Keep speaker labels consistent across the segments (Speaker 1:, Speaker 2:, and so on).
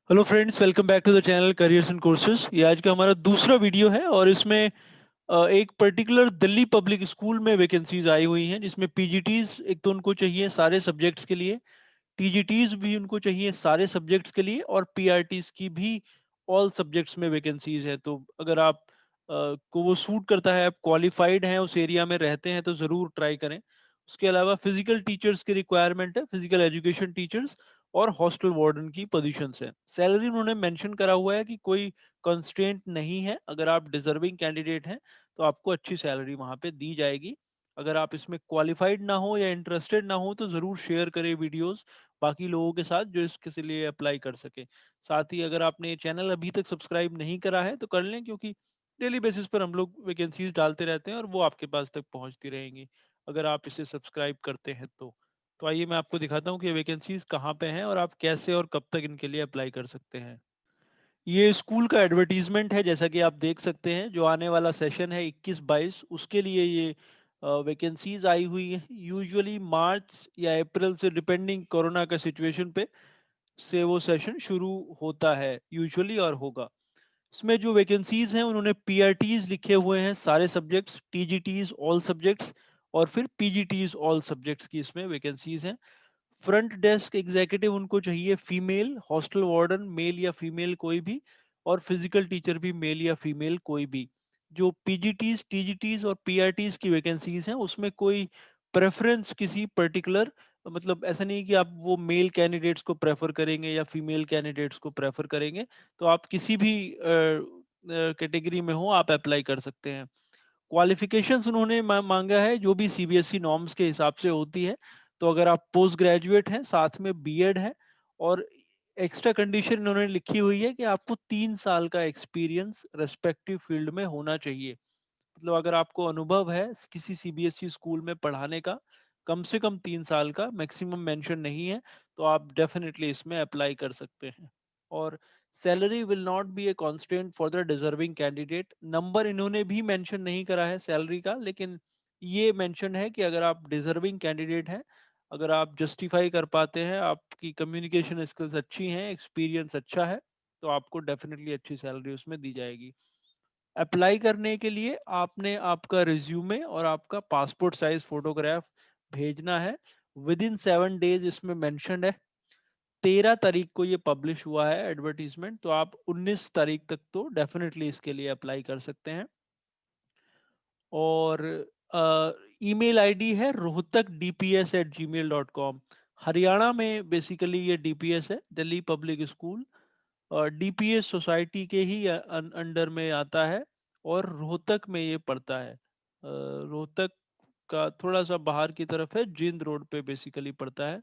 Speaker 1: Hello friends, welcome back to the channel careers and courses. ये आज का हमारा दूसरा वीडियो है और इसमें एक पर्टिकुलर दिल्ली पब्लिक स्कूल में वैकेंसीज आई हुई हैं, जिसमें पीजीटीज एक तो उनको चाहिए सारे सब्जेक्ट्स के लिए, टीजीटीज भी उनको चाहिए सारे सब्जेक्ट्स के लिए, और पीआरटीज की भी ऑल सब्जेक्ट्स में वैकेंसीज है। तो अगर आप को वो सूट करता है, आप क्वालिफाइड हैं, उस एरिया में रहते हैं, तो ज़रूर ट्राई करें। उसके अलावा फिजिकल टीचर्स की रिक्वायरमेंट है, फिजिकल एजुकेशन टीचर्स, और हॉस्टल वार्डन की पोजीशंस है। सैलरी उन्होंने मेंशन करा हुआ है कि कोई कंस्ट्रेंट नहीं है, अगर आप डिजर्विंग कैंडिडेट हैं तो आपको अच्छी सैलरी वहां पे दी जाएगी। अगर आप इसमें क्वालिफाइड ना हो या इंटरेस्टेड ना हो तो ज़रूर शेयर करें वीडियोस बाकी लोगों के साथ जो इसके लिए अप्लाई कर सके। साथ ही अगर आपने ये चैनल अभी तक सब्सक्राइब नहीं करा है तो कर लें, क्योंकि डेली बेसिस पर हम लोग वैकेंसीज डालते रहते हैं और वो आपके पास तक पहुंचती रहेंगी अगर आप इसे सब्सक्राइब करते हैं तो आइए मैं आपको दिखाता हूँ कि वैकेंसीज कहाँ पे हैं और आप कैसे और कब तक इनके लिए अप्लाई कर सकते हैं। ये स्कूल का एडवर्टीजमेंट है, जैसा कि आप देख सकते हैं। जो आने वाला सेशन है 21-22, उसके लिए ये वैकेंसीज आई हुई है। यूजुअली मार्च या अप्रैल से, डिपेंडिंग कोरोना का सिचुएशन पे, से वो सेशन शुरू होता है यूजुअली और होगा। इसमें जो वैकेंसीज हैं उन्होंने पीआरटीज लिखे हुए हैं सारे सब्जेक्ट्स, टीजीटीज ऑल सब्जेक्ट्स, और फिर पीजीटीज ऑल सब्जेक्ट्स की इसमें वैकेंसीज हैं। फ्रंट डेस्क एग्जीक्यूटिव उनको चाहिए फीमेल, हॉस्टल वार्डन मेल या फीमेल कोई भी, और फिजिकल टीचर भी मेल या फीमेल कोई भी। जो पीजीटीज टीजीटीज और पीआरटीज की वैकेंसीज हैं उसमें कोई प्रेफरेंस किसी पर्टिकुलर, मतलब ऐसा नहीं कि आप वो मेल कैंडिडेट्स को प्रेफर करेंगे या फीमेल कैंडिडेट्स को प्रेफर करेंगे। तो आप किसी भी कैटेगरी में हो आप अप्लाई कर सकते हैं। क्वालिफिकेशंस उन्होंने मांगा है जो भी सीबीएसई नॉर्म्स के हिसाब से होती है। तो अगर आप पोस्ट ग्रेजुएट हैं, साथ में बीएड है, और एक्स्ट्रा कंडीशन इन्होंने लिखी हुई है कि आपको 3 साल का एक्सपीरियंस रेस्पेक्टिव फील्ड में होना चाहिए। मतलब अगर आपको अनुभव है किसी सीबीएसई स्कूल में पढ़ाने का, कम से कम 3 साल का, मैक्सिमम मेंशन नहीं है, तो आप डेफिनेटली इसमें अप्लाई कर सकते हैं। और salary will not be a constant for the deserving candidate. Number इन्होंने भी मेंशन नहीं करा है सैलरी का, लेकिन ये मेंशन है कि अगर आप डिजर्विंग कैंडिडेट हैं, अगर आप जस्टिफाई कर पाते हैं, आपकी कम्युनिकेशन स्किल्स अच्छी हैं, एक्सपीरियंस अच्छा है, तो आपको डेफिनेटली अच्छी सैलरी उसमें दी जाएगी। अप्लाई करने के लिए आपने आपका रिज्यूमे और आपका पासपोर्ट साइज फोटोग्राफ भेजना है। विद इन 7 डेज इसमें मेंशन्ड है। 13 तारीख को ये पब्लिश हुआ है एडवर्टीजमेंट, तो आप 19 तारीख तक तो डेफिनेटली इसके लिए अप्लाई कर सकते हैं। और ईमेल आईडी है rohtak@dps@gmail.com। हरियाणा में बेसिकली ये डीपीएस है, दिल्ली पब्लिक स्कूल, और डीपीएस सोसाइटी के ही अंडर में आता है, और रोहतक में ये पड़ता है। रोहतक का थोड़ा सा बाहर की तरफ है, जींद रोड पे बेसिकली पड़ता है।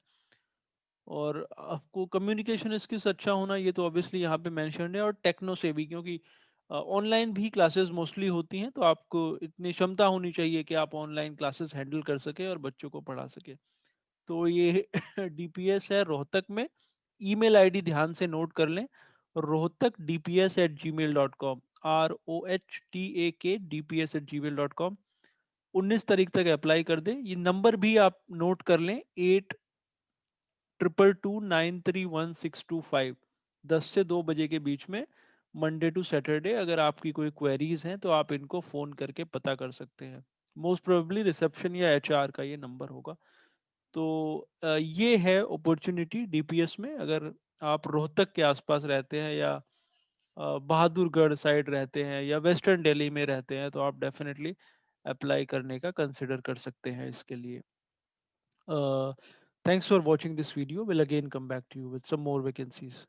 Speaker 1: और आपको कम्युनिकेशन स्किल्स अच्छा होना, ये तो ऑब्वियसली यहाँ पे मेंशन्ड है, और टेक्नो से भी, क्योंकि ऑनलाइन भी क्लासेस मोस्टली होती हैं, तो आपको इतनी क्षमता होनी चाहिए कि आप ऑनलाइन क्लासेस हैंडल कर सके और बच्चों को पढ़ा सके। तो ये डीपीएस है रोहतक में। ईमेल आईडी ध्यान से नोट कर लें, rohtak@dps@gmail.com, ROHTAK@dps@gmail.com। 19 तारीख तक अप्लाई कर दें। ये नंबर भी आप नोट कर लें, 8222931625। 10 से 2 बजे के बीच में, मंडे टू सैटरडे। अगर आपकी कोई क्वेरीज हैं तो आप इनको फ़ोन करके पता कर सकते हैं। मोस्ट प्रोबेबली रिसेप्शन या एचआर का ये नंबर होगा। तो ये है अपॉर्चुनिटी डीपीएस में। अगर आप रोहतक के आसपास रहते हैं, या बहादुरगढ़ साइड रहते हैं, या वेस्टर्न दिल्ली में रहते हैं, तो आप डेफिनेटली अप्लाई करने का कंसिडर कर सकते हैं इसके लिए। Thanks for watching this video. We'll again come back to you with some more vacancies.